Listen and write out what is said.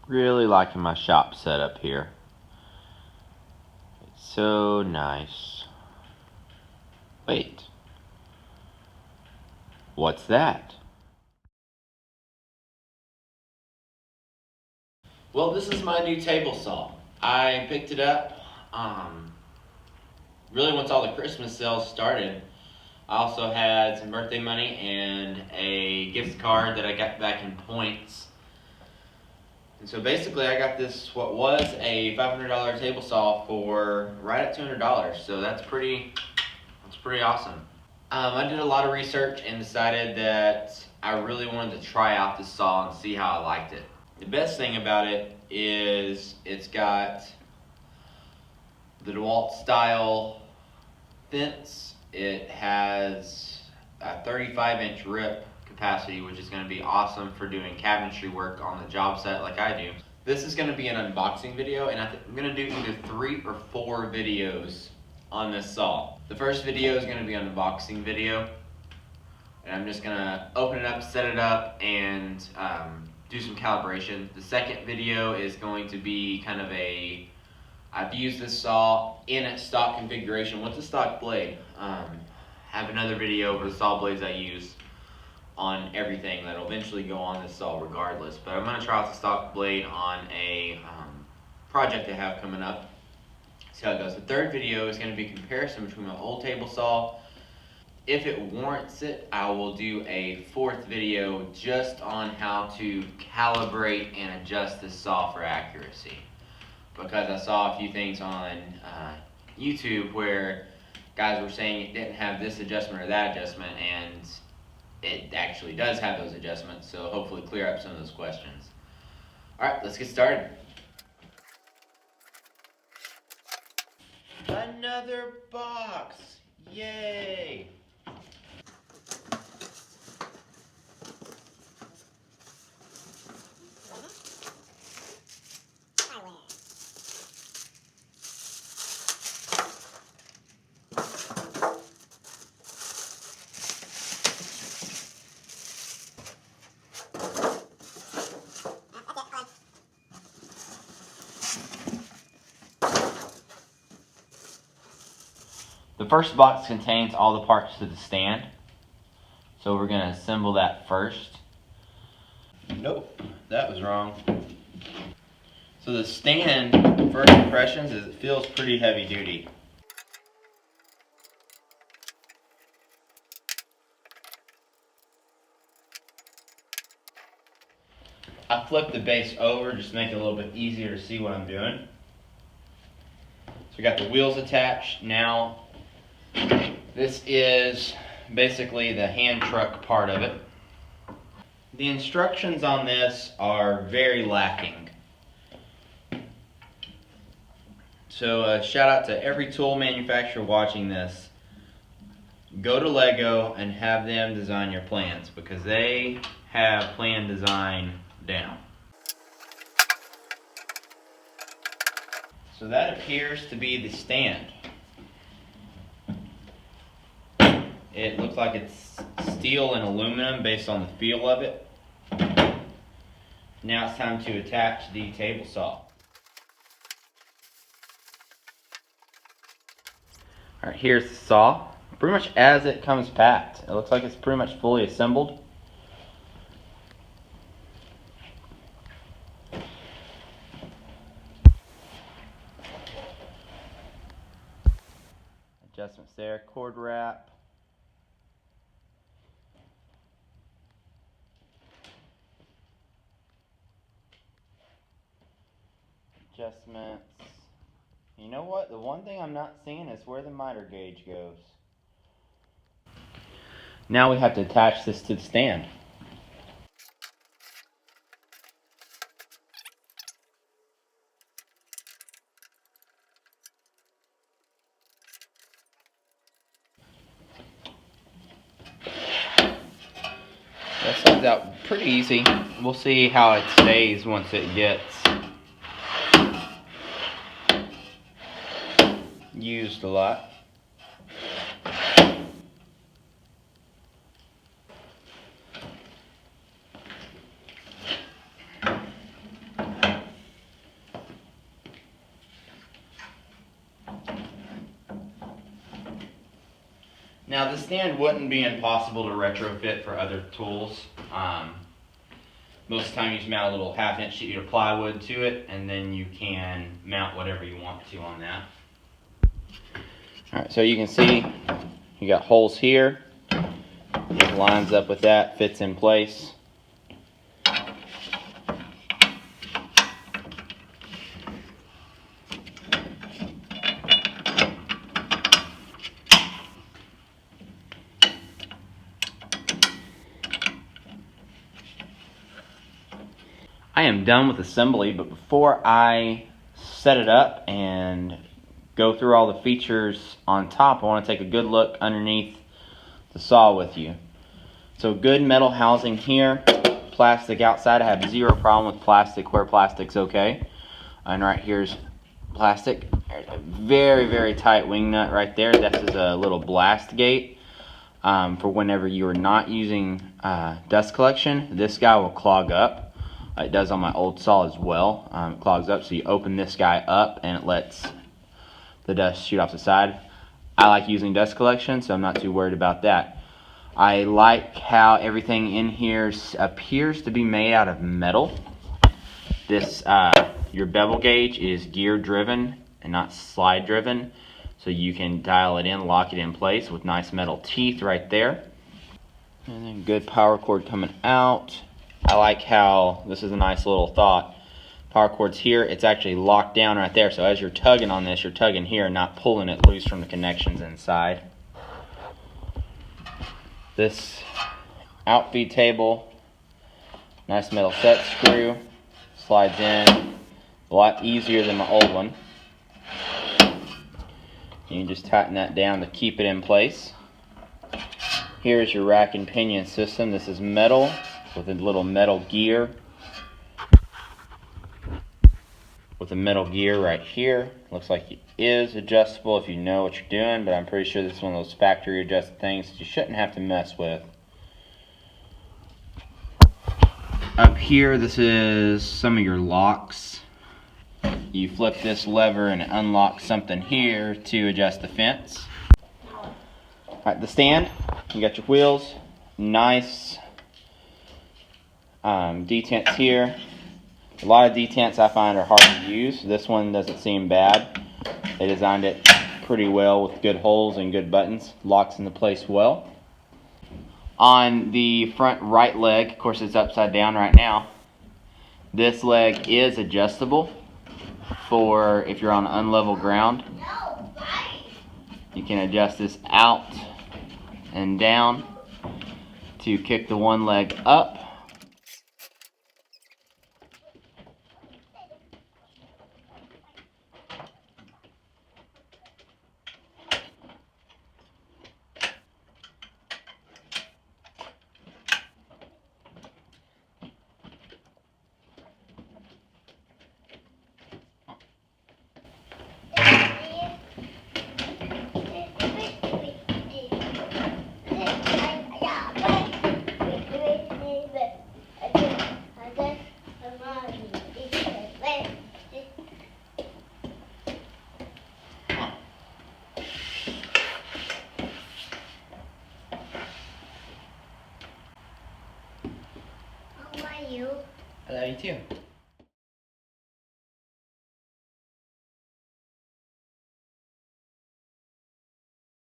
Really liking my shop setup here. It's so nice. Wait. What's that? Well, this is my new table saw. I picked it up really once all the Christmas sales started. I also had some birthday money and a gift card that I got back in points. And so basically I got this, what was a $500 table saw for right at $200. So that's pretty awesome. I did a lot of research and decided that I really wanted to try out this saw and see how I liked it. The best thing about it is it's got the DeWalt style fence. It has a 35-inch rip capacity, which is going to be awesome for doing cabinetry work on the job site like I do. This is going to be an unboxing video, and I'm going to do either 3 or 4 videos on this saw. The first video is going to be an unboxing video, and I'm just going to open it up, set it up, and do some calibration. The second video is going to be kind of I've used this saw in its stock configuration with the stock blade. Have another video over the saw blades I use on everything that'll eventually go on this saw regardless. But I'm going to try out the stock blade on a project I have coming up. See how it goes. The third video is going to be a comparison between my old table saw. If it warrants it, I will do a 4th video just on how to calibrate and adjust this saw for accuracy. Because I saw a few things on YouTube where guys were saying it didn't have this adjustment or that adjustment, and it actually does have those adjustments, so hopefully clear up some of those questions. Alright, let's get started. Another box! Yay! The first box contains all the parts to the stand, so we're going to assemble that first. Nope, that was wrong. So the stand, first impressions, is it feels pretty heavy duty. I flipped the base over just to make it a little bit easier to see what I'm doing. So we got the wheels attached. Now this is basically the hand truck part of it. The instructions on this are very lacking. So shout out to every tool manufacturer watching this. Go to Lego and have them design your plans, because they have plan design down. So that appears to be the stand. It looks like it's steel and aluminum based on the feel of it. Now it's time to attach the table saw. Alright, here's the saw. Pretty much as it comes packed. It looks like it's pretty much fully assembled. Adjustments there, cord wrap. Adjustments. You know what? The one thing I'm not seeing is where the miter gauge goes. Now we have to attach this to the stand. That slides out pretty easy. We'll see how it stays once it gets used a lot. Now the stand wouldn't be impossible to retrofit for other tools. Most of the time you just mount a little 1/2 inch sheet of plywood to it, and then you can mount whatever you want to on that. Alright, so you can see you got holes here. It lines up with that, fits in place. I am done with assembly, but before I set it up and go through all the features on top, I want to take a good look underneath the saw with you. So good metal housing here, plastic outside. I have zero problem with plastic where plastic's okay. And right here's plastic. There's a very, very tight wing nut right there. This is a little blast gate for whenever you are not using dust collection. This guy will clog up. It does on my old saw as well. It clogs up, so you open this guy up and it lets the dust shoot off the side. I like using dust collection, so I'm not too worried about that. I like how everything in here appears to be made out of metal. This, your bevel gauge is gear driven and not slide driven, so you can dial it in, lock it in place with nice metal teeth right there. And then good power cord coming out. I like how, this is a nice little thought, power cord's here, it's actually locked down right there, so as you're tugging on this, you're tugging here, not pulling it loose from the connections inside. This outfeed table, nice metal set screw, slides in, a lot easier than my old one. You can just tighten that down to keep it in place. Here's your rack and pinion system. This is metal with a little metal gear. With a metal gear right here. Looks like it is adjustable if you know what you're doing, but I'm pretty sure this is one of those factory adjusted things that you shouldn't have to mess with. Up here, this is some of your locks. You flip this lever and it unlocks something here to adjust the fence. Alright, the stand, you got your wheels, nice detents here. A lot of detents I find are hard to use. This one doesn't seem bad. They designed it pretty well with good holes and good buttons. Locks into place well. On the front right leg, of course it's upside down right now, this leg is adjustable for if you're on unlevel ground. You can adjust this out and down to kick the one leg up. I love you too.